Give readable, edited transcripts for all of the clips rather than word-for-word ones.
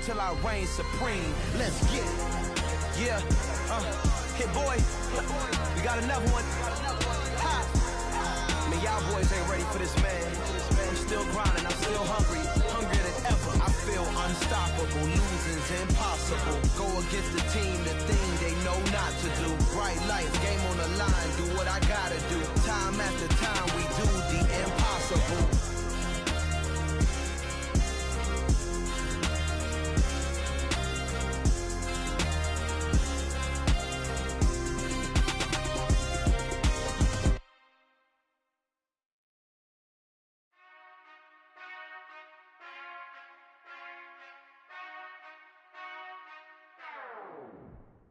till I reign supreme. Let's get it. Yeah, hit boy. We got another one. Ha. I mean, y'all boys ain't ready for this, man. I'm still grinding, I'm still hungry, hungrier than ever. I feel unstoppable, losing's impossible. Go against the team, the thing they know not to do. Bright lights, game on the line, do what I gotta do. Time after time, we do the impossible.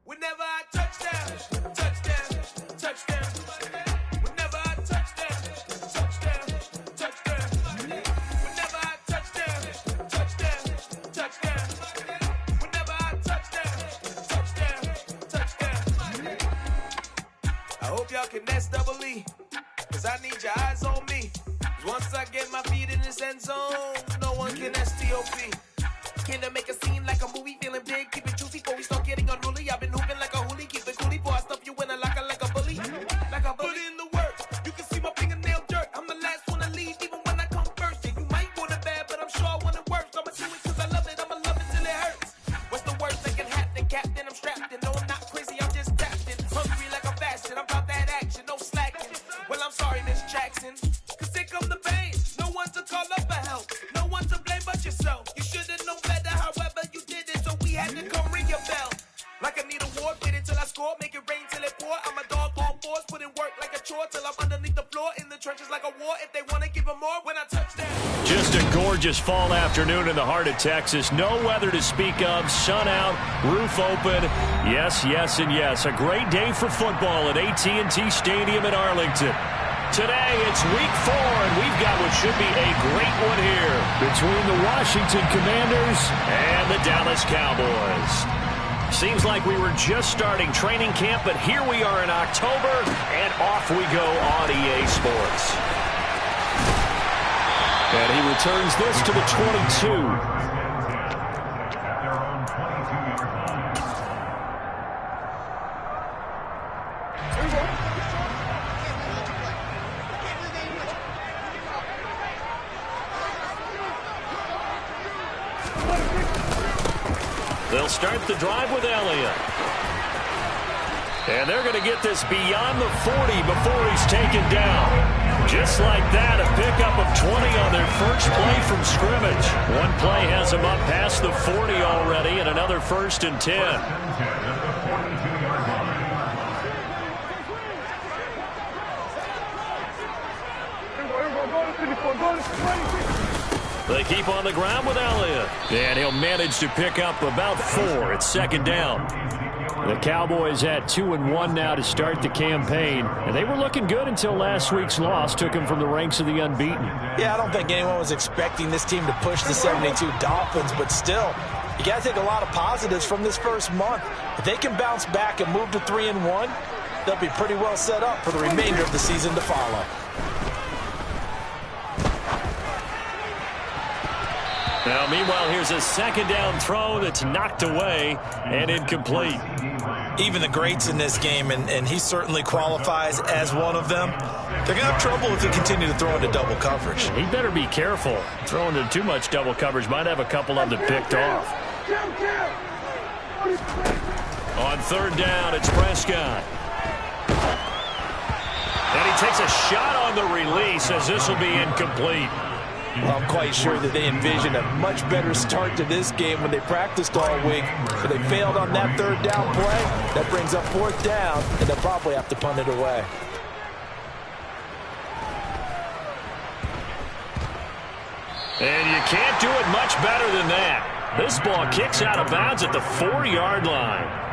Whenever I touchdown, touchdown, touchdown. Whenever I touchdown, touchdown, touchdown. Whenever I touchdown, touchdown, touchdown. Whenever I touchdown, touchdown. I hope y'all can S-double-E, cause I need your eyes on me. Once I get my feet in this end zone, no one can S-T-O-P. Can I make a scene like a movie, feeling big, keep it juicy before we start getting unruly. I've been hooping like a hoolie, keep it coolie, before I stuff you in a locker like a bully. Like a bully. Put in the work, you can see my fingernail dirt. I'm the last one to leave, even when I come first. Yeah, you might want it bad, but I'm sure I want it worse. I'ma do it cause I love it, I'ma love it till it hurts. What's the worst that can happen, Captain? I'm strapped in, no I'm not crazy, I'm just tapped in. Hungry like I'm fasting, I'm about that action, no slacking. Well, I'm sorry, Miss Jackson, cause here come the pain. No one to call up for help, no one to blame but yourself. You should've known better, however you did it, so we had to come ring your bell. Like I need a war, get it till I score, make it rain till it pour. I'm a dog on fours, put in work like a chore till I'm underneath the floor, in the trenches like a war. If they wanna give them more, when I touch down. Just a gorgeous fall afternoon in the heart of Texas. No weather to speak of, sun out, roof open. Yes, yes, and yes. A great day for football at AT&T Stadium in Arlington. Today, it's week 4, and we've got what should be a great one here between the Washington Commanders and the Dallas Cowboys. Seems like we were just starting training camp, but here we are in October, and off we go on EA Sports. And he returns this to the 22. They'll start the drive with Elliott. And they're going to get this beyond the 40 before he's taken down. Just like that, a pickup of 20 on their first play from scrimmage. One play has them up past the 40 already, and another 1st and 10. They keep on the ground with Elliott. And he'll manage to pick up about 4. It's 2nd down. The Cowboys at 2-1 now to start the campaign. And they were looking good until last week's loss took them from the ranks of the unbeaten. Yeah, I don't think anyone was expecting this team to push the 72 Dolphins, but still, you got to take a lot of positives from this first month. If they can bounce back and move to 3-1, they'll be pretty well set up for the remainder of the season to follow. Now, meanwhile, here's a 2nd down throw that's knocked away and incomplete. Even the greats in this game, and he certainly qualifies as one of them, they're going to have trouble if they continue to throw into double coverage. He better be careful. Throwing into too much double coverage might have a couple of them picked off. On 3rd down, it's Prescott. And he takes a shot on the release as this will be incomplete. Well, I'm quite sure that they envisioned a much better start to this game when they practiced all week. But they failed on that 3rd down play. That brings up 4th down, and they'll probably have to punt it away. And you can't do it much better than that. This ball kicks out of bounds at the 4-yard line.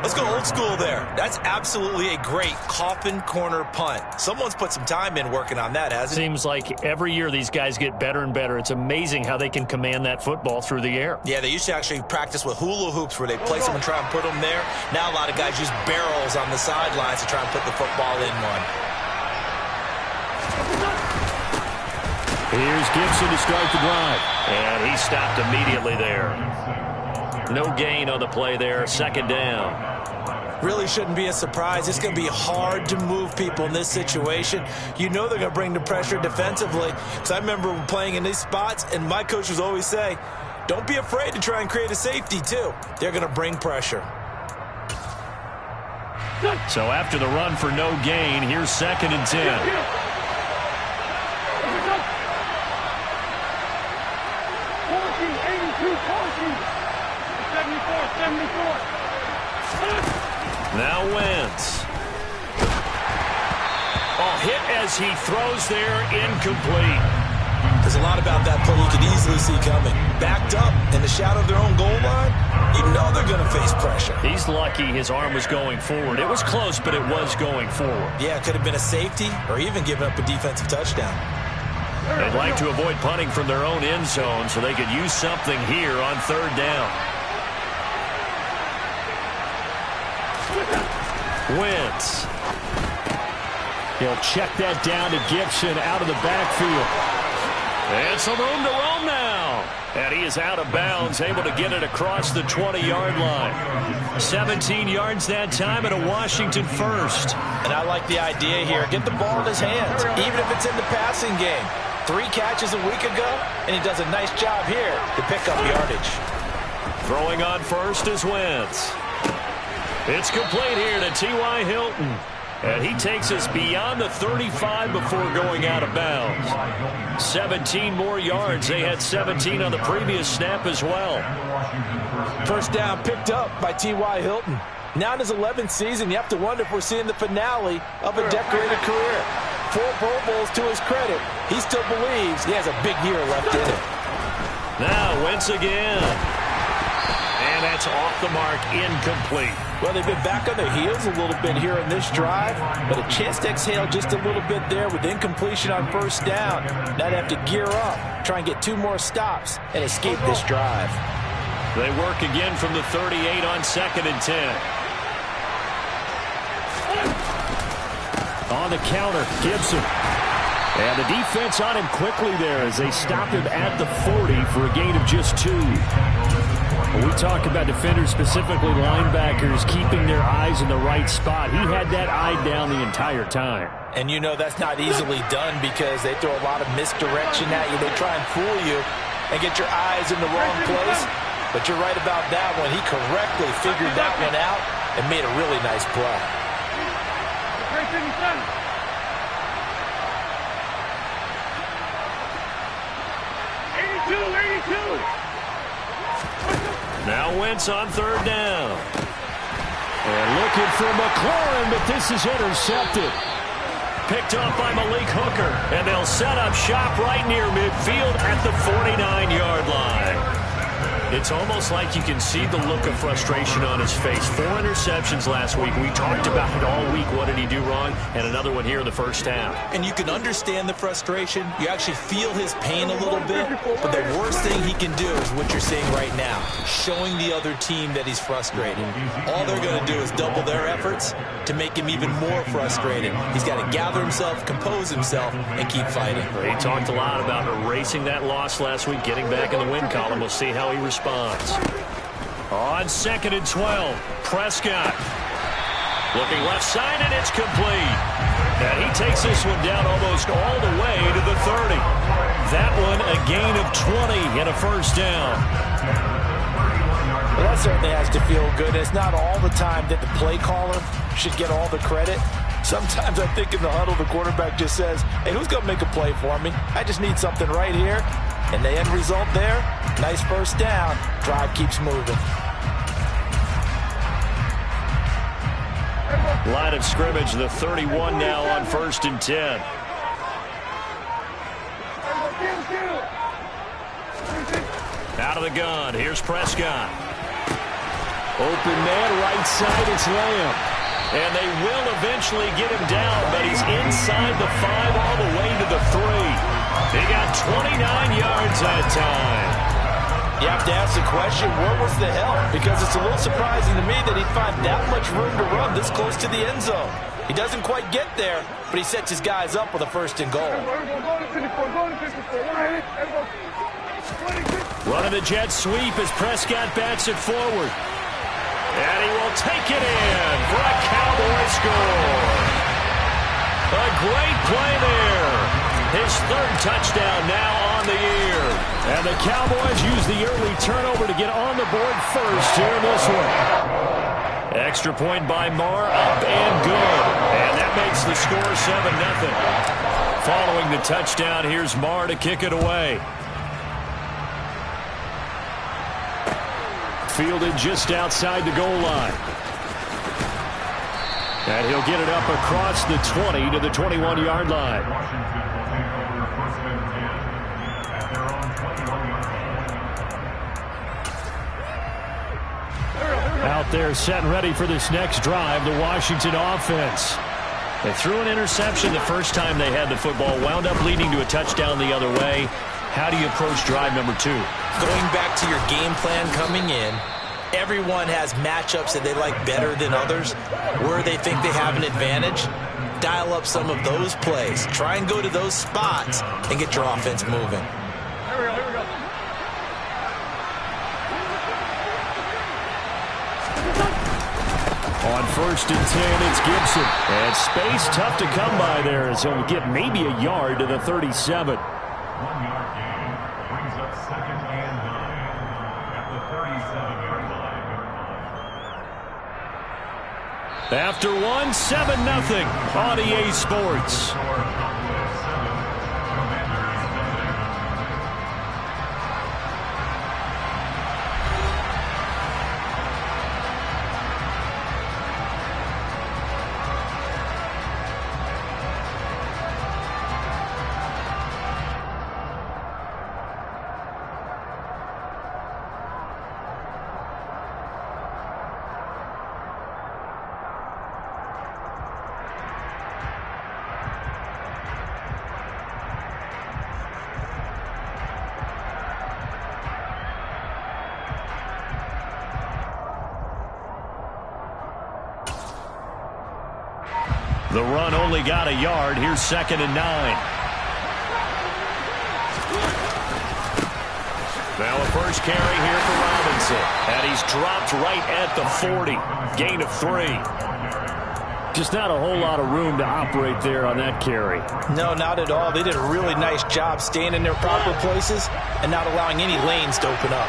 Let's go old school there. That's absolutely a great coffin corner punt. Someone's put some time in working on that, hasn't it? Seems like every year these guys get better and better. It's amazing how they can command that football through the air. Yeah, they used to actually practice with hula hoops where they place them and try and put them there. Now a lot of guys use barrels on the sidelines to try and put the football in one. Here's Gibson to start the drive. And he stopped immediately there. No gain on the play there. Second down. Really shouldn't be a surprise. It's going to be hard to move people in this situation. You know they're going to bring the pressure defensively. Because I remember playing in these spots, and my coaches always say, don't be afraid to try and create a safety, too. They're going to bring pressure. So after the run for no gain, here's 2nd and 10. Now Wentz. Oh, hit as he throws there, incomplete. There's a lot about that play you could easily see coming. Backed up in the shadow of their own goal line, you know they're going to face pressure. He's lucky his arm was going forward. It was close, but it was going forward. Yeah, it could have been a safety or even given up a defensive touchdown. They'd like to avoid punting from their own end zone so they could use something here on 3rd down. Wentz. He'll check that down to Gibson out of the backfield. And some room to roam now. And he is out of bounds, able to get it across the 20-yard line. 17 yards that time and a Washington first. And I like the idea here. Get the ball in his hands, even if it's in the passing game. 3 catches a week ago, and he does a nice job here to pick up yardage. Throwing on first is Wentz. It's complete here to T.Y. Hilton. And he takes us beyond the 35 before going out of bounds. 17 more yards. They had 17 on the previous snap as well. First down picked up by T.Y. Hilton. Now in his 11th season, you have to wonder if we're seeing the finale of a decorated career. 4 Pro Bowls to his credit. He still believes he has a big year left in it. Now Wentz again. And that's off the mark, incomplete. Well, they've been back on their heels a little bit here in this drive, but a chance to exhale just a little bit there with incompletion on first down. Now they have to gear up, try and get 2 more stops, and escape this drive. They work again from the 38 on 2nd and 10. On the counter, Gibson. And the defense on him quickly there as they stop him at the 40 for a gain of just 2. We talk about defenders, specifically linebackers, keeping their eyes in the right spot. He had that eye down the entire time. And you know that's not easily done because they throw a lot of misdirection at you. They try and fool you and get your eyes in the wrong place. But you're right about that one. He correctly figured that one out and made a really nice play. Now Wentz on 3rd down. And looking for McLaurin, but this is intercepted. Picked off by Malik Hooker. And they'll set up shop right near midfield at the 49-yard line. It's almost like you can see the look of frustration on his face. 4 interceptions last week. We talked about it all week. What did he do wrong? And another one here in the first half. And you can understand the frustration. You actually feel his pain a little bit. But the worst thing he can do is what you're seeing right now, showing the other team that he's frustrated. All they're going to do is double their efforts to make him even more frustrated. He's got to gather himself, compose himself, and keep fighting. He talked a lot about erasing that loss last week, getting back in the win column. We'll see how he responds. On 2nd and 12, Prescott. Looking left side, and it's complete. And he takes this one down almost all the way to the 30. That one a gain of 20 and a first down. Well, that certainly has to feel good. It's not all the time that the play caller should get all the credit. Sometimes I think in the huddle, the quarterback just says, hey, who's going to make a play for me? I just need something right here. And the end result there, nice first down. Drive keeps moving. Line of scrimmage, the 31 now on 1st and 10. Out of the gun, here's Prescott. Open man, right side, it's Lamb. And they will eventually get him down, but he's inside the 5 all the way to the 3. They got 29 yards that time. You have to ask the question, where was the help? Because it's a little surprising to me that he'd find that much room to run this close to the end zone. He doesn't quite get there, but he sets his guys up with a 1st and goal. Running the jet sweep as Prescott bats it forward. And he will take it in for a Cowboy score. A great play there. His 3rd touchdown now on the year. And the Cowboys use the early turnover to get on the board first here in this one. Extra point by Marr, up and good. And that makes the score 7-0. Following the touchdown, here's Marr to kick it away. Fielded just outside the goal line. And he'll get it up across the 20 to the 21-yard line. Out there set and ready for this next drive, the Washington offense. They threw an interception the first time they had the football, wound up leading to a touchdown the other way. How do you approach drive number 2? Going back to your game plan coming in, everyone has matchups that they like better than others. Where they think they have an advantage, dial up some of those plays. Try and go to those spots and get your offense moving. On 1st and 10, it's Gibson. And space tough to come by there as he'll get maybe a yard to the 37. 1-yard gain brings up 2nd and 9 at the 37-yard line. After 1, 7-0 on EA Sports. The run only got a yard. Here's 2nd and 9. Now a first carry here for Robinson. And he's dropped right at the 40. Gain of 3. Just not a whole lot of room to operate there on that carry. No, not at all. They did a really nice job staying in their proper places and not allowing any lanes to open up.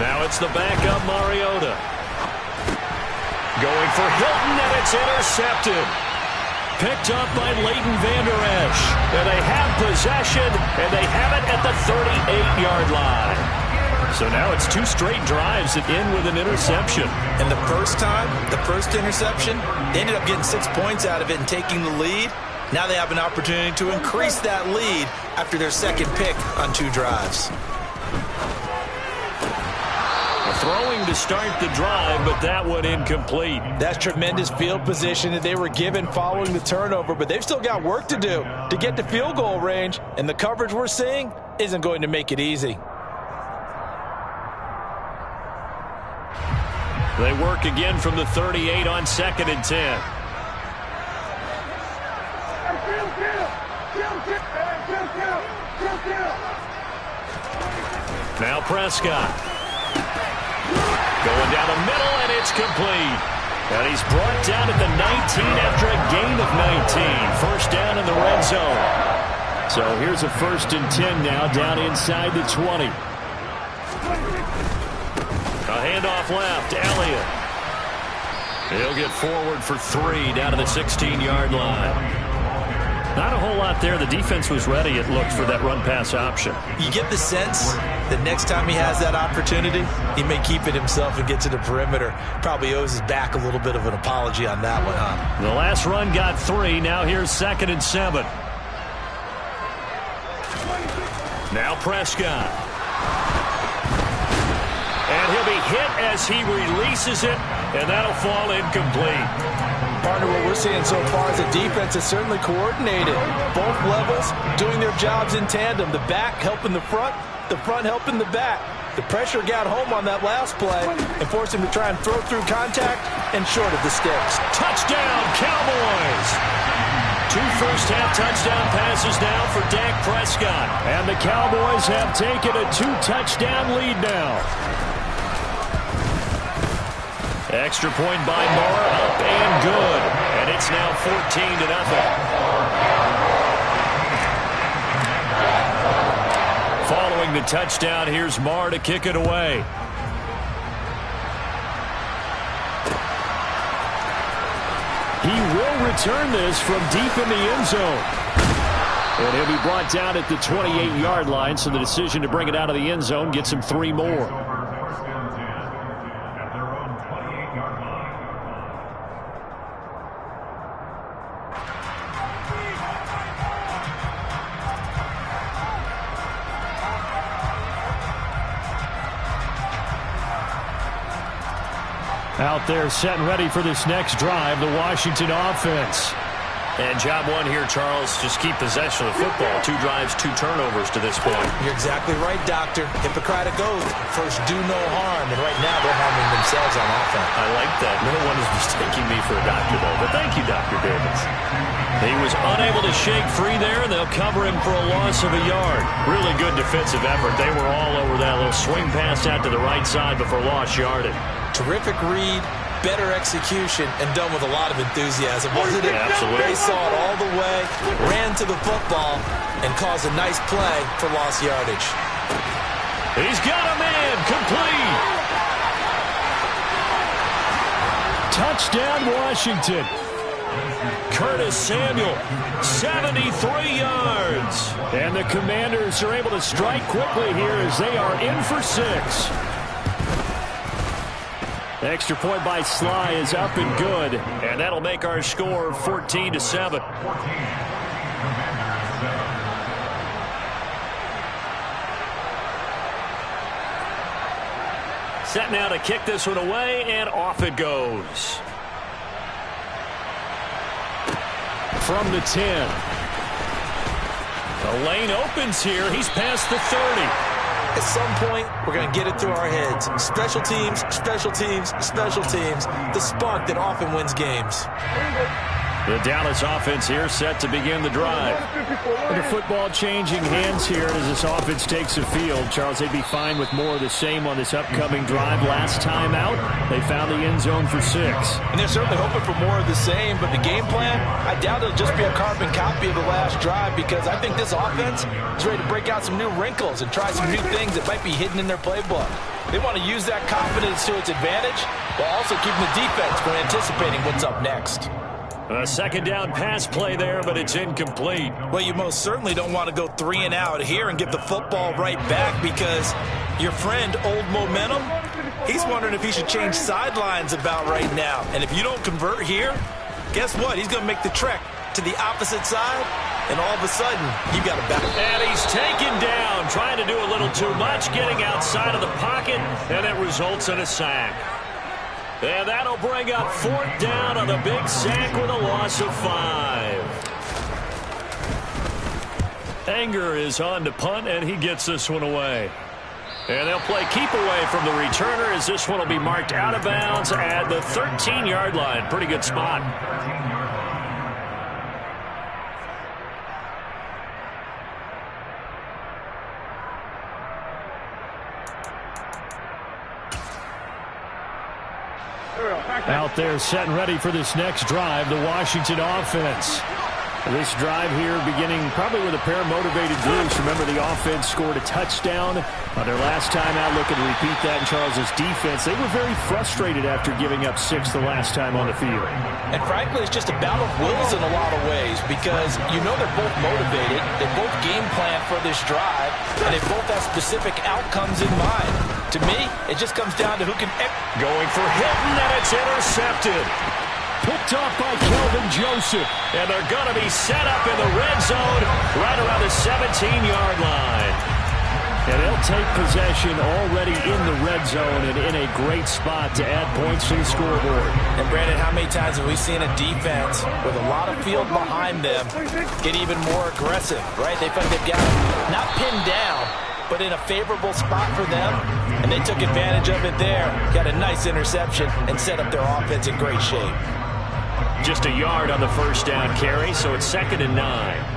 Now it's the backup Mariota. Going for Hilton, and it's intercepted. Picked up by Leighton Vander Esch. And they have possession, and they have it at the 38-yard line. So now it's 2 straight drives that end with an interception. And the first time, the first interception, they ended up getting 6 points out of it and taking the lead. Now they have an opportunity to increase that lead after their 2nd pick on 2 drives. Throwing to start the drive, but that one incomplete. That's tremendous field position that they were given following the turnover, but they've still got work to do to get to field goal range, and the coverage we're seeing isn't going to make it easy. They work again from the 38 on 2nd and 10. Now Prescott. Going down the middle, and it's complete. And he's brought down at the 19 after a gain of 19. First down in the red zone. So here's a 1st and 10 now down inside the 20. A handoff left, Elliott. He'll get forward for 3 down to the 16-yard line. Not a whole lot there. The defense was ready, it looked, for that run-pass option. You get the sense that next time he has that opportunity, he may keep it himself and get to the perimeter. Probably owes his back a little bit of an apology on that one, huh? The last run got 3. Now here's 2nd and 7. Now Prescott. And he'll be hit as he releases it, and that'll fall incomplete. Partner, what we're seeing so far is the defense is certainly coordinated. Both levels doing their jobs in tandem. The back helping the front helping the back. The pressure got home on that last play and forced him to try and throw through contact and short of the sticks. Touchdown, Cowboys! 2 first-half touchdown passes now for Dak Prescott. And the Cowboys have taken a 2-touchdown lead now. Extra point by Moore, up and good. And it's now 14-0. Following the touchdown, here's Marr to kick it away. He will return this from deep in the end zone. And he'll be brought down at the 28-yard line, so the decision to bring it out of the end zone gets him 3 more. Out there set and ready for this next drive, the Washington offense. And job one here, Charles, just keep possession of the football. 2 drives, 2 turnovers to this point. You're exactly right, Doctor. Hippocratic oath. First, do no harm. And right now, they're harming themselves on offense. I like that. No one is mistaking me for a doctor, though. But thank you, Dr. Davis. He was unable to shake free there, and they'll cover him for a loss of a yard. Really good defensive effort. They were all over that little swing pass out to the right side before lost yardage. Terrific read, better execution, and done with a lot of enthusiasm, wasn't it? Yeah, absolutely. They saw it all the way, ran to the football, and caused a nice play for lost yardage. He's got a man, complete. Touchdown, Washington. Curtis Samuel, 73 yards. And the Commanders are able to strike quickly here as they are in for 6. Extra point by Sly is up and good. And that'll make our score 14-7. Set now to kick this one away, and off it goes. From the 10. The lane opens here. He's past the 30. At some point, we're going to get it through our heads. Special teams, special teams, special teams. The spark that often wins games. The Dallas offense here set to begin the drive. And the football changing hands here as this offense takes the field. Charles, they'd be fine with more of the same on this upcoming drive. Last time out, they found the end zone for 6. And they're certainly hoping for more of the same, but the game plan, I doubt it'll just be a carbon copy of the last drive, because I think this offense is ready to break out some new wrinkles and try some new things that might be hidden in their playbook. They want to use that confidence to its advantage while also keeping the defense from anticipating what's up next. A second down pass play there, but it's incomplete. Well, you most certainly don't want to go 3 and out here and give the football right back, because your friend, Old Momentum, he's wondering if he should change sidelines about right now. And if you don't convert here, guess what? He's going to make the trek to the opposite side, and all of a sudden, you got a back. And he's taken down, trying to do a little too much, getting outside of the pocket, and it results in a sack. And that'll bring up 4th down on a big sack with a loss of 5. Anger is on to punt, and he gets this one away. And they'll play keep away from the returner, as this one will be marked out of bounds at the 13-yard line. Pretty good spot. Out there set and ready for this next drive, the Washington offense. This drive here beginning probably with a pair of motivated groups. Remember, the offense scored a touchdown on their last time out. Looking to repeat that in Charles's defense. They were very frustrated after giving up 6 the last time on the field. And frankly, it's just a battle of wills in a lot of ways, because you know they're both motivated. They both game plan for this drive, and they both have specific outcomes in mind. To me, it just comes down to who can... Going for Hilton, and it's intercepted. Picked off by Kelvin Joseph. And they're going to be set up in the red zone right around the 17-yard line. And they'll take possession already in the red zone and in a great spot to add points to the scoreboard. And Brandon, how many times have we seen a defense with a lot of field behind them get even more aggressive, right? They feel like they've got them not pinned down, but in a favorable spot for them, and they took advantage of it there, got a nice interception, and set up their offense in great shape. Just a yard on the first down carry, so it's 2nd and 9.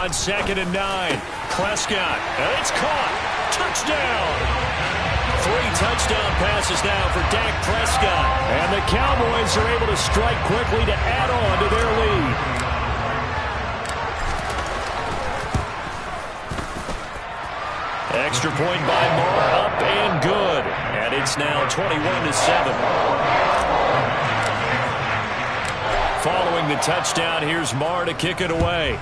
On 2nd and 9, Prescott, and it's caught. Touchdown! 3 touchdown passes now for Dak Prescott. And the Cowboys are able to strike quickly to add on to their lead. Extra point by Moore, up and good. And it's now 21-7. Following the touchdown, here's Marr to kick it away.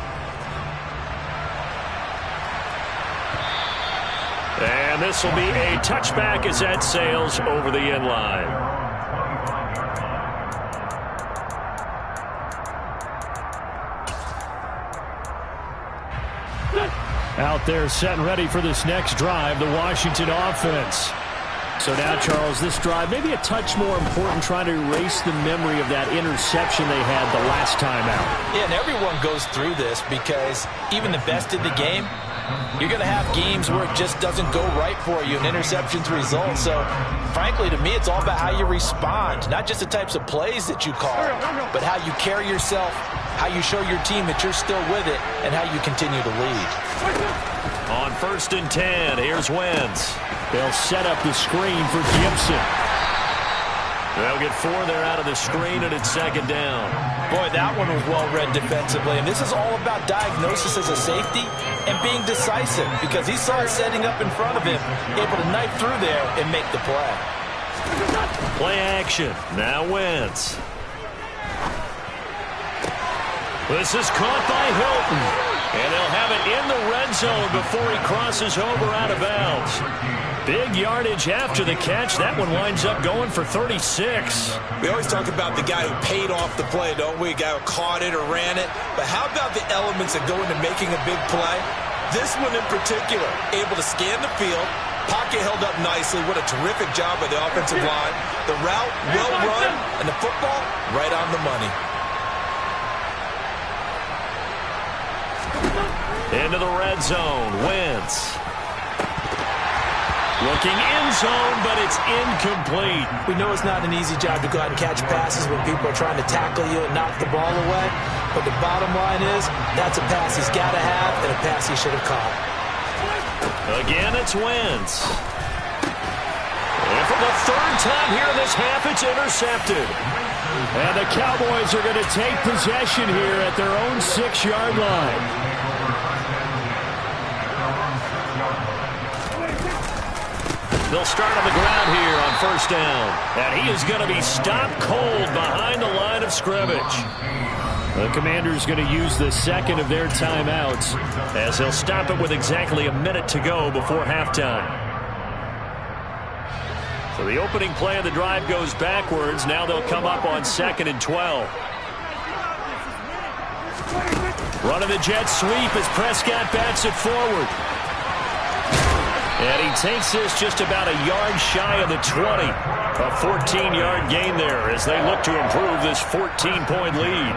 And this will be a touchback as that sails over the end line. Out there set and ready for this next drive, the Washington offense. So now, Charles, this drive maybe a touch more important, trying to erase the memory of that interception they had the last time out. Yeah, and everyone goes through this because even the best in the game, you're going to have games where it just doesn't go right for you and interceptions result. So, frankly, to me, it's all about how you respond, not just the types of plays that you call, but how you carry yourself, how you show your team that you're still with it, and how you continue to lead. On 1st and 10, here's Wentz. They'll set up the screen for Gibson. They'll get 4 there out of the screen, and it's 2nd down. Boy, that one was well read defensively. And this is all about diagnosis as a safety and being decisive, because he saw it setting up in front of him, able to knife through there and make the play. Play action. Now Wentz. This is caught by Hilton. And they'll have it in the red zone before he crosses over out of bounds. Big yardage after the catch. That one winds up going for 36. We always talk about the guy who paid off the play, don't we? A guy who caught it or ran it. But how about the elements that go into making a big play? This one in particular, able to scan the field, pocket held up nicely. What a terrific job by the offensive line. The route, well run, and the football, right on the money. Into the red zone, Wentz. Looking end zone, but it's incomplete. We know it's not an easy job to go out and catch passes when people are trying to tackle you and knock the ball away. But the bottom line is, that's a pass he's got to have and a pass he should have caught. Again, it's Wentz. And for the 3rd time here in this half, it's intercepted. And the Cowboys are going to take possession here at their own 6-yard line. They'll start on the ground here on 1st down. And he is going to be stopped cold behind the line of scrimmage. The Commanders going to use the 2nd of their timeouts as they'll stop it with exactly a minute to go before halftime. So the opening play of the drive goes backwards. Now they'll come up on 2nd and 12. Running the jet sweep as Prescott bats it forward. And he takes this just about a yard shy of the 20. A 14-yard gain there as they look to improve this 14-point lead.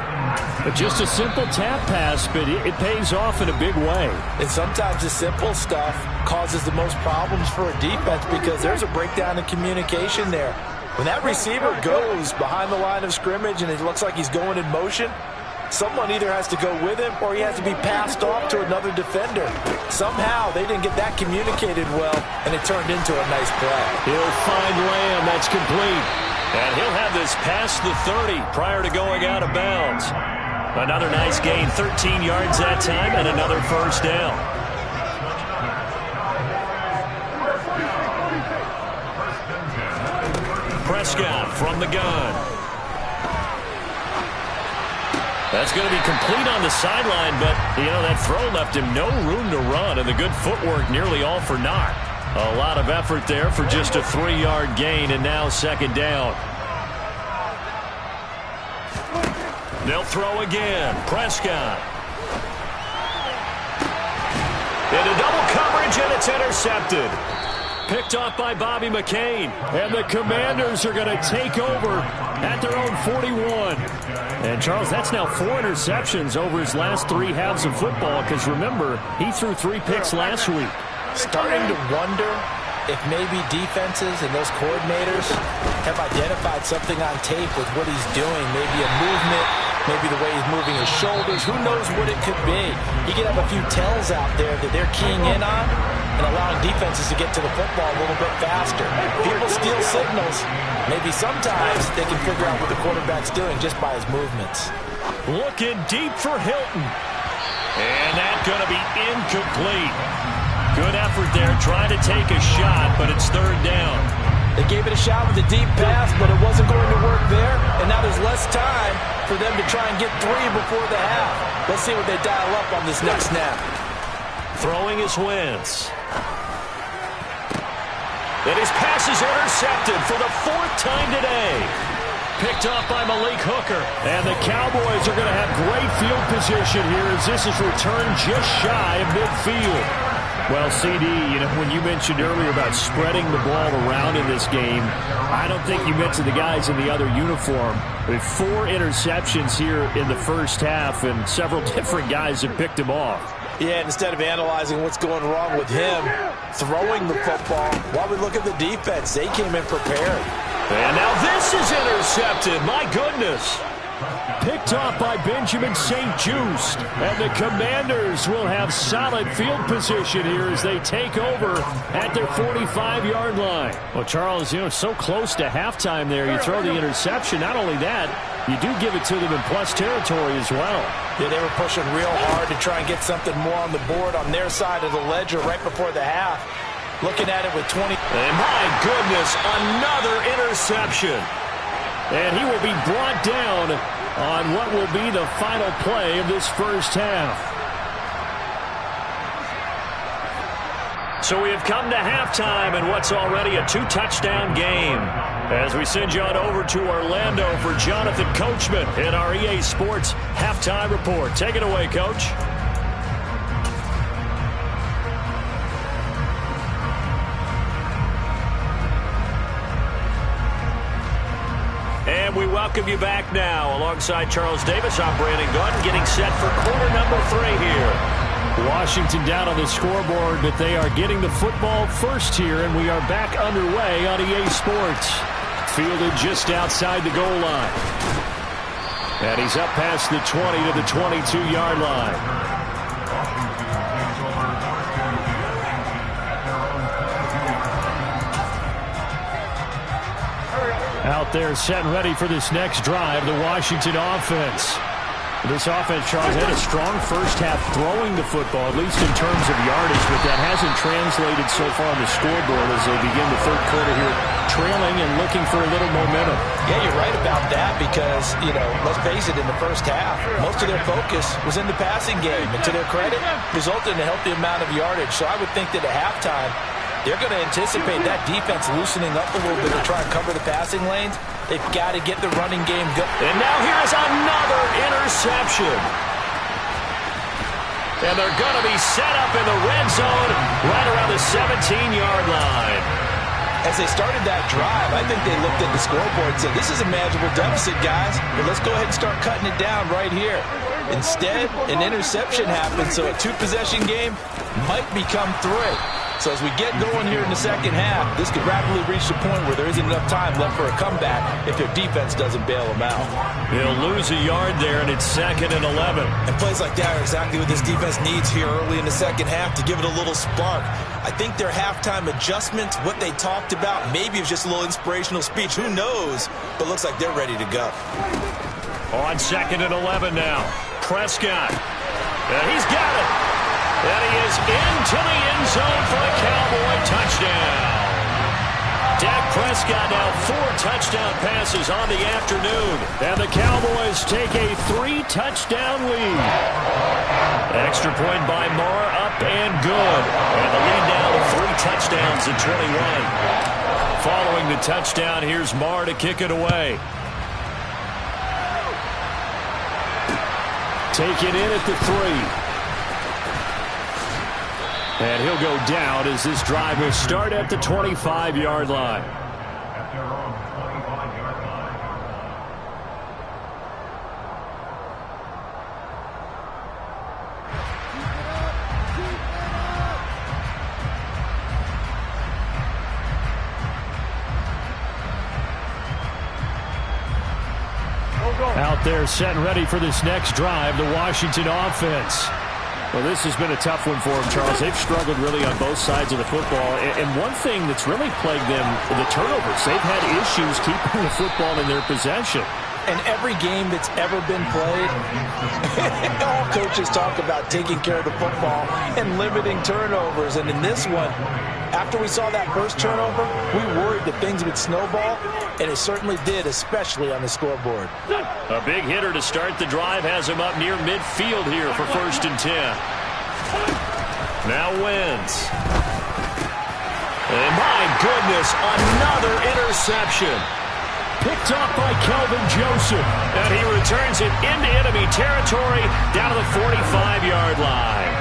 But just a simple tap pass, but it pays off in a big way. And sometimes the simple stuff causes the most problems for a defense because there's a breakdown in communication there. When that receiver goes behind the line of scrimmage and it looks like he's going in motion, someone either has to go with him or he has to be passed off to another defender. Somehow they didn't get that communicated well, and it turned into a nice play. He'll find Lamb. That's complete. And he'll have this past the 30 prior to going out of bounds. Another nice gain, 13 yards that time, and another 1st down. Prescott from the gun. That's going to be complete on the sideline, but, that throw left him no room to run, and the good footwork nearly all for naught. A lot of effort there for just a 3-yard gain, and now second down. They'll throw again. Prescott. Into double coverage, and it's intercepted. Picked off by Bobby McCain. And the Commanders are going to take over at their own 41. And, Charles, that's now 4 interceptions over his last 3 halves of football, because, remember, he threw 3 picks last week. Starting to wonder if maybe defenses and those coordinators have identified something on tape with what he's doing. Maybe a movement, maybe the way he's moving his shoulders. Who knows what it could be? He could have a few tells out there that they're keying in on and allowing defenses to get to the football a little bit faster. People steal signals. Maybe sometimes they can figure out what the quarterback's doing just by his movements. Looking deep for Hilton. And that's going to be incomplete. Good effort there, trying to take a shot, but it's third down. They gave it a shot with a deep pass, but it wasn't going to work there. And now there's less time for them to try and get 3 before the half. Let's see what they dial up on this next snap. Throwing is Wentz. And his pass is intercepted for the 4th time today. Picked off by Malik Hooker. And the Cowboys are going to have great field position here as this is returned just shy of midfield. Well, CD, when you mentioned earlier about spreading the ball around in this game, I don't think you mentioned the guys in the other uniform. With 4 interceptions here in the first half, and several different guys have picked him off. Yeah, and instead of analyzing what's going wrong with him throwing the football, while we look at the defense, they came in prepared. And now this is intercepted. My goodness. Picked off by Benjamin St. Just. And the Commanders will have solid field position here as they take over at their 45-yard line. Well, Charles, so close to halftime there. You throw the interception. Not only that, you do give it to them in plus territory as well. Yeah, they were pushing real hard to try and get something more on the board on their side of the ledger right before the half. Looking at it with 20. And my goodness, another interception. And he will be brought down on what will be the final play of this first half. So we have come to halftime in what's already a 2-touchdown game. As we send you on over to Orlando for Jonathan Coachman in our EA Sports Halftime Report. Take it away, Coach. And we welcome you back now. Alongside Charles Davis, I'm Brandon Gunn, getting set for quarter number 3 here. Washington down on the scoreboard, but they are getting the football first here, and we are back underway on EA Sports. Fielded just outside the goal line. And he's up past the 20 to the 22-yard line. Out there set and ready for this next drive, the Washington offense. This offense, Charles, had a strong first half throwing the football, at least in terms of yardage, but that hasn't translated so far on the scoreboard as they begin the third quarter here, trailing and looking for a little momentum. Yeah, you're right about that because, let's face it, in the first half, most of their focus was in the passing game. And to their credit, resulted in a healthy amount of yardage. So I would think that at halftime, they're going to anticipate that defense loosening up a little bit to try and cover the passing lanes. They've got to get the running game going. And now here's another interception. And they're going to be set up in the red zone right around the 17-yard line. As they started that drive, I think they looked at the scoreboard and said, this is a manageable deficit, guys, but let's go ahead and start cutting it down right here. Instead, an interception happened, so a 2-possession game might become 3. So as we get going here in the second half, this could rapidly reach the point where there isn't enough time left for a comeback if their defense doesn't bail them out. They'll lose a yard there, and it's 2nd and 11. And plays like that are exactly what this defense needs here early in the second half to give it a little spark. I think their halftime adjustments, what they talked about, maybe it was just a little inspirational speech. Who knows? But looks like they're ready to go. On 2nd and 11 now. Prescott. And he's got it. And he is into the end zone for a Cowboy touchdown. Dak Prescott now 4 touchdown passes on the afternoon. And the Cowboys take a 3-touchdown lead. Extra point by Marr, up and good. And the lead now to 3 touchdowns at 21. Following the touchdown, here's Marr to kick it away. Take it in at the 3. And he'll go down as this drive will start at the 25-yard line. At their own 25-yard line. Out there set and ready for this next drive, the Washington offense. Well, this has been a tough one for them, Charles. They've struggled really on both sides of the football. And one thing that's really plagued them, the turnovers. They've had issues keeping the football in their possession. And every game that's ever been played, all coaches talk about taking care of the football and limiting turnovers. And in this one, after we saw that first turnover, we worried that things would snowball, and it certainly did, especially on the scoreboard. A big hitter to start the drive has him up near midfield here for 1st and 10. Now wins. And my goodness, another interception. Picked off by Kelvin Joseph. And he returns it into enemy territory down to the 45-yard line.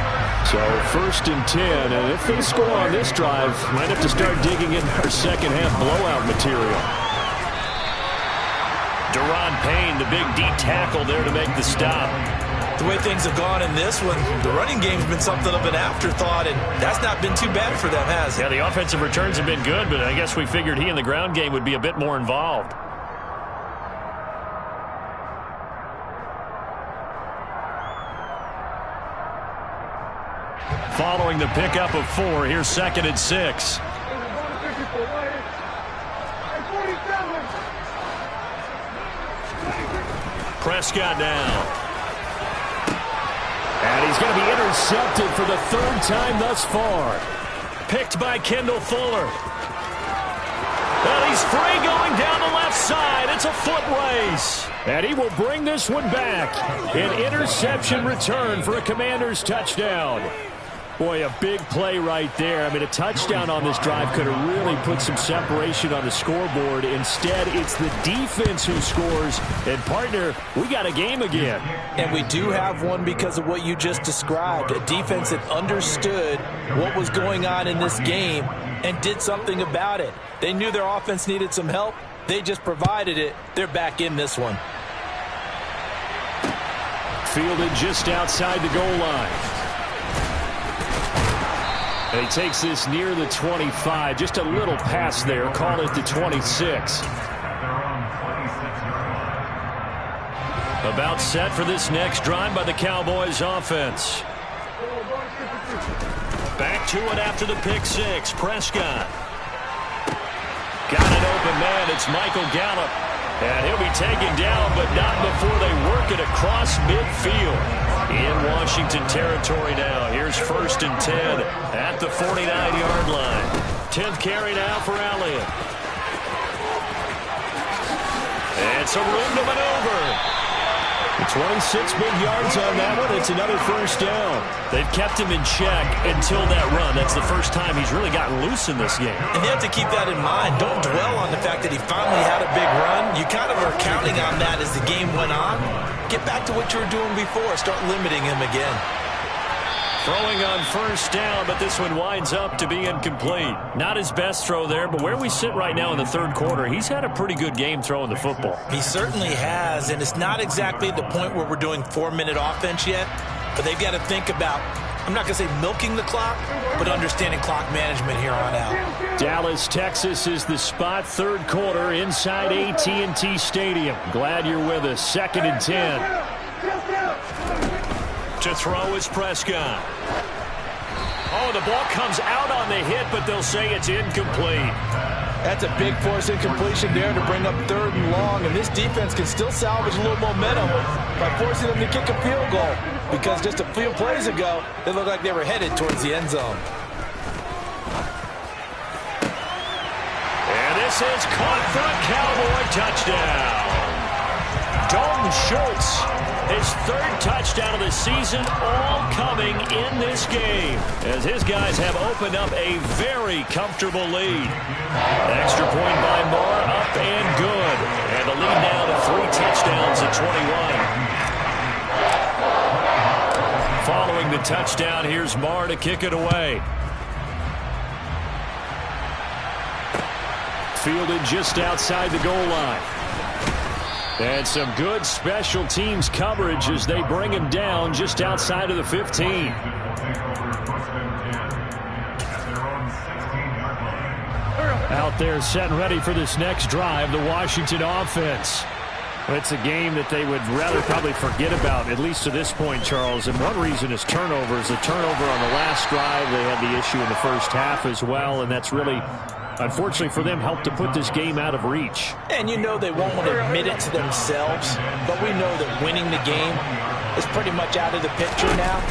So 1st and 10, and if they score on this drive, might have to start digging in our second-half blowout material. Deron Payne, the big D tackle there to make the stop. The way things have gone in this one, the running game's been something of an afterthought, and that's not been too bad for them, has it? Yeah, the offensive returns have been good, but I guess we figured he in the ground game would be a bit more involved. Following the pickup of 4, here's 2nd and 6. Prescott now. And he's going to be intercepted for the 3rd time thus far. Picked by Kendall Fuller. And he's free going down the left side. It's a foot race. And he will bring this one back. An interception return for a Commanders touchdown. Boy, a big play right there. I mean, a touchdown on this drive could have really put some separation on the scoreboard. Instead, it's the defense who scores. And, partner, we got a game again. And we do have one because of what you just described. A defense that understood what was going on in this game and did something about it. They knew their offense needed some help. They just provided it. They're back in this one. Fielded just outside the goal line. And he takes this near the 25. Just a little pass there. Call it the 26. About set for this next drive by the Cowboys offense. Back to it after the pick 6. Prescott. Got an open man. It's Michael Gallup. And he'll be taken down, but not before they work it across midfield. In Washington territory now. Here's 1st and 10 at the 49-yard line. 10th carry now for Elliott. And some room to maneuver. 26 big yards on that one. It's another 1st down. They've kept him in check until that run. That's the first time he's really gotten loose in this game. And you have to keep that in mind. Don't dwell on the fact that he finally had a big run. You kind of are counting on that as the game went on. Get back to what you were doing before. Start limiting him again. Throwing on 1st down, but this one winds up to be incomplete. Not his best throw there, but where we sit right now in the 3rd quarter, he's had a pretty good game throwing the football. He certainly has, and it's not exactly the point where we're doing 4-minute offense yet, but they've got to think about, I'm not going to say milking the clock, but understanding clock management here on out. Dallas, Texas is the spot. 3rd quarter inside AT&T Stadium. Glad you're with us. 2nd and 10. To throw is Prescott. Oh, the ball comes out on the hit, but they'll say it's incomplete. That's a big force incompletion there to bring up 3rd and long, and this defense can still salvage a little momentum by forcing them to kick a field goal, because just a few plays ago, they looked like they were headed towards the end zone. And is caught for a Cowboy touchdown. Dalton Schultz, his third touchdown of the season, all coming in this game, as his guys have opened up a very comfortable lead. Extra point by Moore, up and good. And the lead now to 3 touchdowns at 21. Following the touchdown, here's Marr to kick it away. Fielded just outside the goal line. And some good special teams coverage as they bring him down just outside of the 15. Out there set and ready for this next drive, the Washington offense. It's a game that they would rather probably forget about, at least to this point, Charles. And one reason is turnovers. A turnover on the last drive. They had the issue in the first half as well, and that's really, unfortunately for them, helped to put this game out of reach. And you know they won't want to admit it to themselves, but we know that winning the game is pretty much out of the picture now.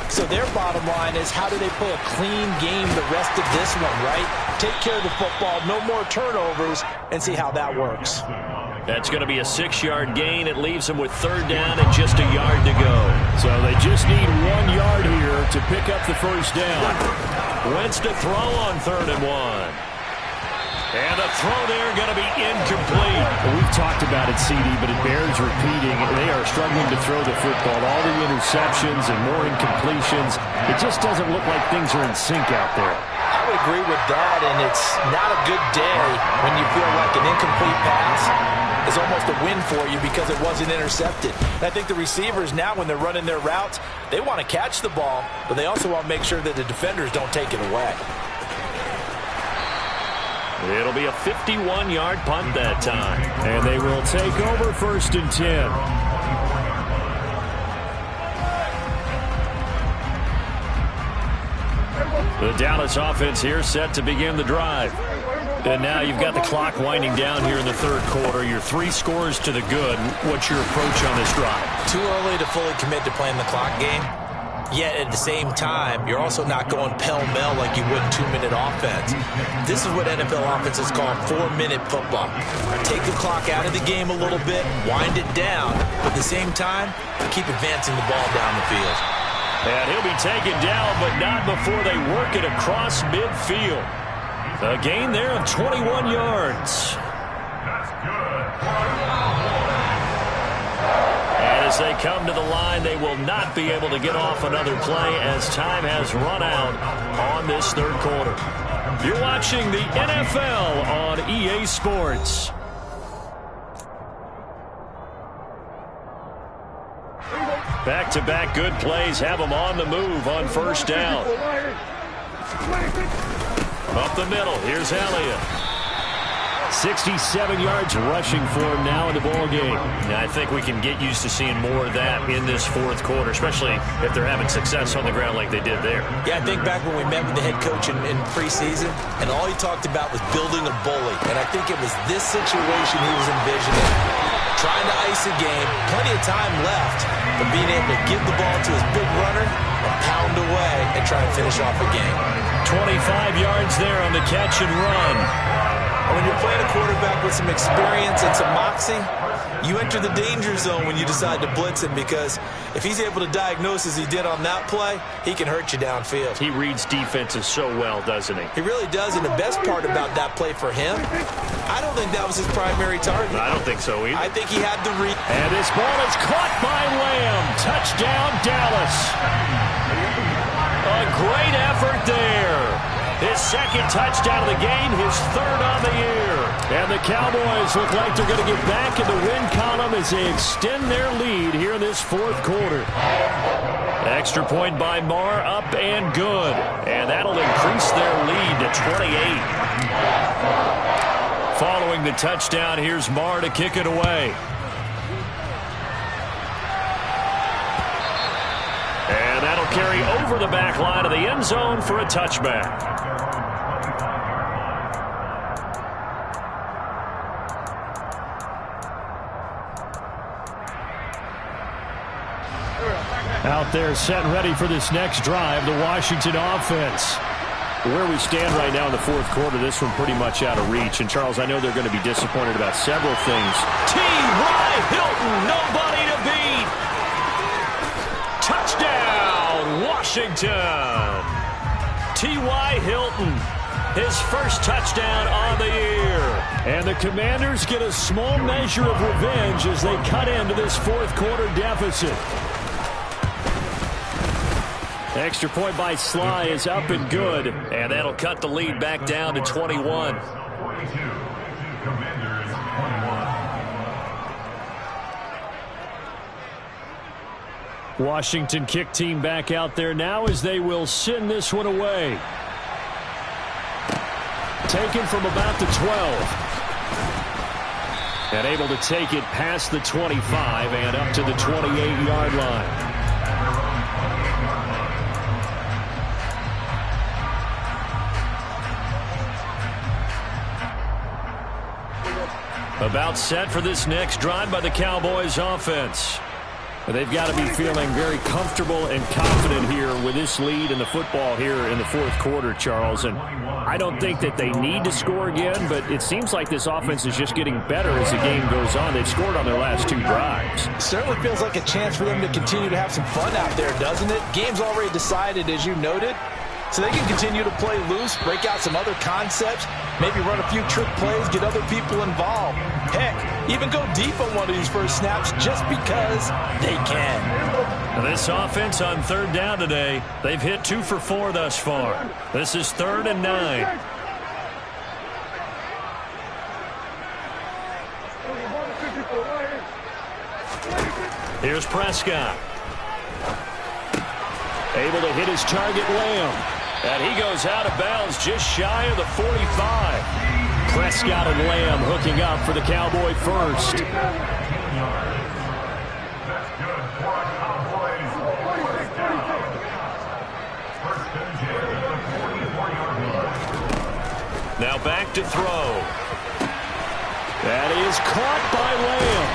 So their bottom line is, how do they play a clean game the rest of this one, right? Take care of the football, no more turnovers, and see how that works. That's going to be a 6-yard gain. It leaves them with 3rd down and just a yard to go. So they just need 1 yard here to pick up the first down. Wentz to throw on 3rd and 1. And the throw there going to be incomplete. Well, we've talked about it, CD, but it bears repeating. They are struggling to throw the football. All the interceptions and more incompletions. It just doesn't look like things are in sync out there. I would agree with that, and it's not a good day when you feel like an incomplete pass is almost a win for you because it wasn't intercepted. And I think the receivers now, when they're running their routes, they want to catch the ball, but they also want to make sure that the defenders don't take it away. It'll be a 51-yard punt that time. And they will take over 1st and 10. The Dallas offense here set to begin the drive. And now you've got the clock winding down here in the 3rd quarter. You're 3 scores to the good. What's your approach on this drive? Too early to fully commit to playing the clock game. Yet at the same time, you're also not going pell-mell like you would in 2-minute offense. This is what NFL offenses call 4-minute football. Take the clock out of the game a little bit, wind it down, but at the same time, keep advancing the ball down the field. And he'll be taken down, but not before they work it across midfield. A gain there of 21 yards. And as they come to the line, they will not be able to get off another play as time has run out on this 3rd quarter. You're watching the NFL on EA Sports. Back-to-back good plays have them on the move on 1st down. Up the middle, here's Elliott. 67 yards rushing for him now in the ball game. I think we can get used to seeing more of that in this 4th quarter, especially if they're having success on the ground like they did there. Yeah, I think back when we met with the head coach in preseason, and all he talked about was building a bully. And I think it was this situation he was envisioning. Trying to ice a game, plenty of time left, but being able to give the ball to his big runner and pound away and try and finish off a game. 25 yards there on the catch and run. When you're playing a quarterback with some experience and some moxie, you enter the danger zone when you decide to blitz him, because if he's able to diagnose as he did on that play, he can hurt you downfield. He reads defenses so well, doesn't he? He really does, and the best part about that play for him, I don't think that was his primary target. I don't think so either. I think he had the read. And this ball is caught by Lamb. Touchdown, Dallas. A great effort there. His 2nd touchdown of the game, his 3rd on the year. And the Cowboys look like they're going to get back in the win column as they extend their lead here in this 4th quarter. Extra point by Marr, up and good. And that'll increase their lead to 28. Following the touchdown, here's Marr to kick it away. And that'll carry over the back line of the end zone for a touchback. Out there set and ready for this next drive, the Washington offense. Where we stand right now in the fourth quarter, this one pretty much out of reach. And, Charles, I know they're going to be disappointed about several things. T.Y. Hilton, nobody to beat. Touchdown, Washington. T.Y. Hilton, his first touchdown on the year. And the Commanders get a small measure of revenge as they cut into this fourth quarter deficit. Extra point by Sly is up and good, and that'll cut the lead back down to 21. 42. Commanders 21. Washington kick team back out there now as they will send this one away. Taken from about the 12. And able to take it past the 25 and up to the 28-yard line. About set for this next drive by the Cowboys offense. They've got to be feeling very comfortable and confident here with this lead in the football here in the fourth quarter, Charles. And I don't think that they need to score again, but it seems like this offense is just getting better as the game goes on. They've scored on their last two drives. It certainly feels like a chance for them to continue to have some fun out there, doesn't it? Game's already decided, as you noted. So they can continue to play loose, break out some other concepts, maybe run a few trick plays, get other people involved. Heck, even go deep on one of these first snaps just because they can. This offense on third down today, they've hit 2 for 4 thus far. This is 3rd and 9. Here's Prescott. Able to hit his target, Lamb. And he goes out of bounds just shy of the 45. Prescott and Lamb hooking up for the Cowboy first. That's good for a Cowboys. First and 10 at the 44-yard line. Now back to throw. That is caught by Lamb.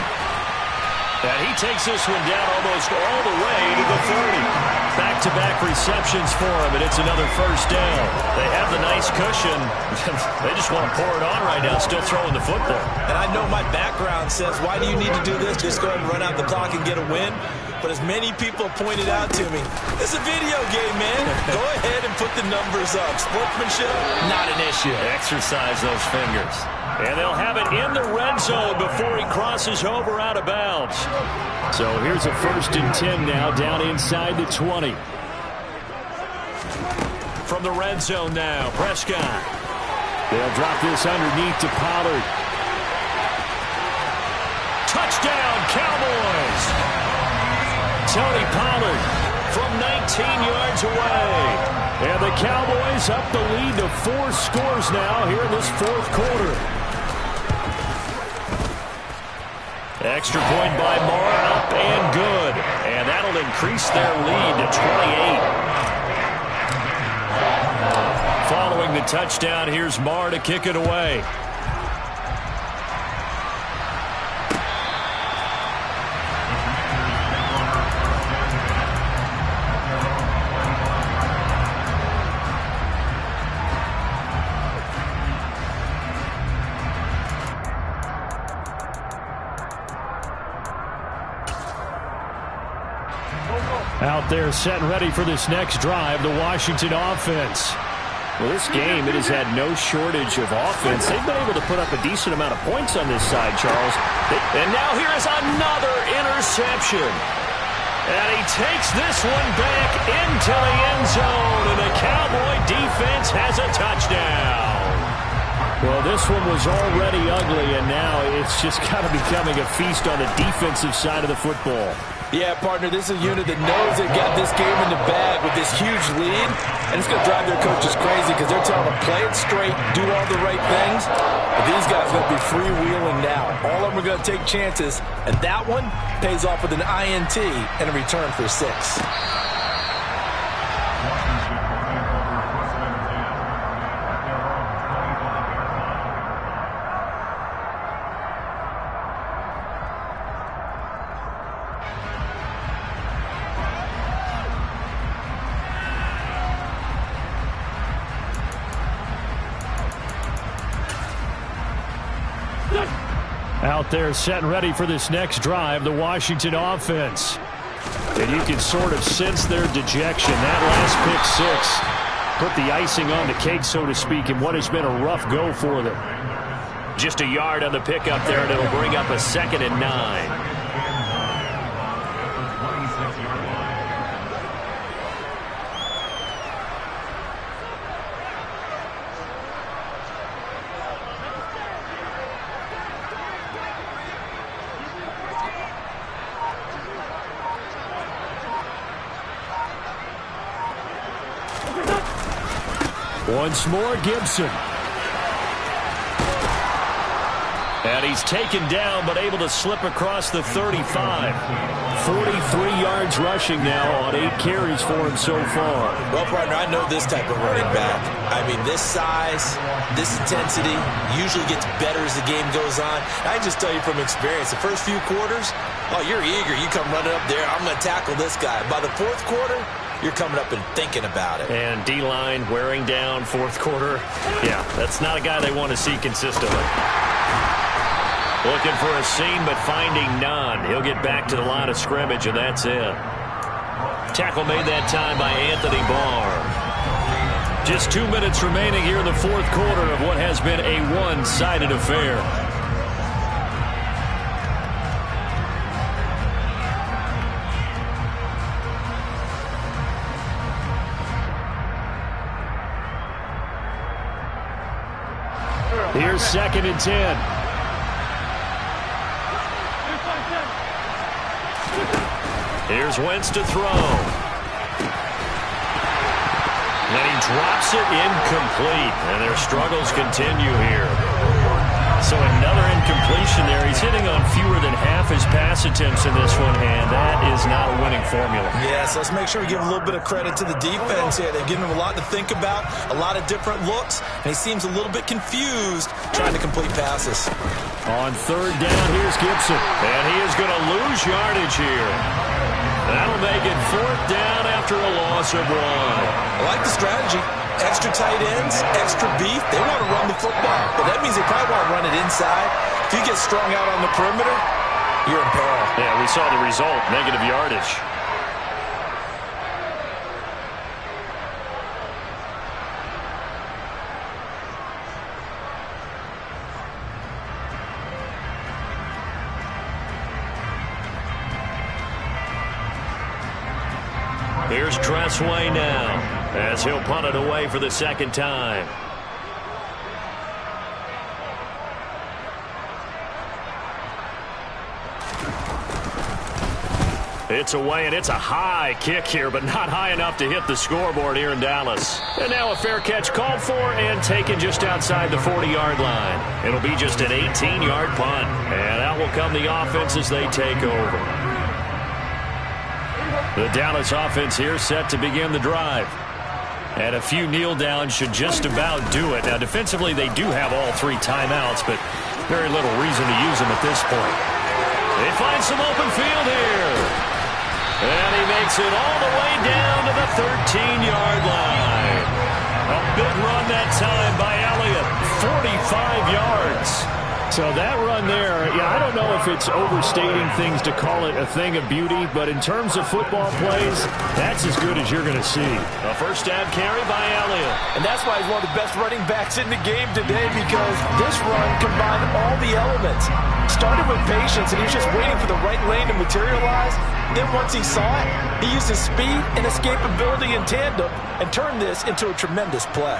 And he takes this one down almost all the way to the 30. Back-to-back receptions for him, and it's another first down. They have the nice cushion. They just want to pour it on right now, still throwing the football. And I know my background says, why do you need to do this? Just go ahead and run out the clock and get a win. But as many people pointed out to me, it's a video game, man. Go ahead and put the numbers up. Sportsmanship, not an issue. Exercise those fingers. And they'll have it in the red zone before he crosses over out of bounds. So here's a 1st and 10 now, down inside the 20. From the red zone now, Prescott. They'll drop this underneath to Pollard. Touchdown, Cowboys! Tony Pollard from 19 yards away. And the Cowboys up the lead to 4 scores now here in this fourth quarter. Extra point by Marr, up and good. And that'll increase their lead to 28. Following the touchdown, here's Marr to kick it away. Out there set and ready for this next drive, the Washington offense. Well, this game, it has had no shortage of offense. They've been able to put up a decent amount of points on this side, Charles. And now here is another interception. And he takes this one back into the end zone, and the Cowboy defense has a touchdown. Well, this one was already ugly, and now it's just kind of becoming a feast on the defensive side of the football. Yeah, partner, this is a unit that knows they've got this game in the bag with this huge lead, and it's going to drive their coaches crazy because they're telling them play it straight, do all the right things. But these guys are going to be freewheeling now. All of them are going to take chances, and that one pays off with an INT and a return for 6. They're set and ready for this next drive, the Washington offense. And you can sort of sense their dejection. That last pick six put the icing on the cake, so to speak, in what has been a rough go for them. Just a yard on the pickup there, and it'll bring up a 2nd and 9. Once more, Gibson. And he's taken down, but able to slip across the 35. 43 yards rushing now on 8 carries for him so far. Well, partner, I know this type of running back. I mean, this size, this intensity usually gets better as the game goes on. I can just tell you from experience, the first few quarters, oh, you're eager. You come running up there, I'm going to tackle this guy. By the fourth quarter, you're coming up and thinking about it. And D-line wearing down fourth quarter. Yeah, that's not a guy they want to see consistently. Looking for a seam, but finding none. He'll get back to the line of scrimmage, and that's it. Tackle made that time by Anthony Barr. Just 2 minutes remaining here in the fourth quarter of what has been a one-sided affair. Here's 2nd and 10. Here's Wentz to throw. And he drops it incomplete. And their struggles continue here. So another incompletion there. He's hitting on fewer than half his pass attempts in this one, and that is not a winning formula. Yes, let's make sure we give a little bit of credit to the defense here. They've given him a lot to think about, a lot of different looks, and he seems a little bit confused trying to complete passes. On 3rd down, here's Gibson. And he is going to lose yardage here. That'll make it 4th down after a loss of 1. I like the strategy. Extra tight ends, extra beef. They want to run the football, but that means they probably want to run it inside. If you get strung out on the perimeter, you're in peril. Yeah, we saw the result, negative yardage. Here's Tressway now, as he'll punt it away for the 2nd time. It's away, and it's a high kick here, but not high enough to hit the scoreboard here in Dallas. And now a fair catch called for and taken just outside the 40-yard line. It'll be just an 18-yard punt, and out will come the offense as they take over. The Dallas offense here set to begin the drive. And a few kneel downs should just about do it. Now, defensively, they do have all 3 timeouts, but very little reason to use them at this point. They find some open field here. And he makes it all the way down to the 13-yard line. A big run that time by Elliott, 45 yards. So that run there, yeah, I don't know if it's overstating things to call it a thing of beauty, but in terms of football plays, that's as good as you're going to see. A first down carry by Elliott. And that's why he's one of the best running backs in the game today, because this run combined all the elements. Started with patience, and he was just waiting for the right lane to materialize. Then once he saw it, he used his speed and escapability in tandem and turned this into a tremendous play.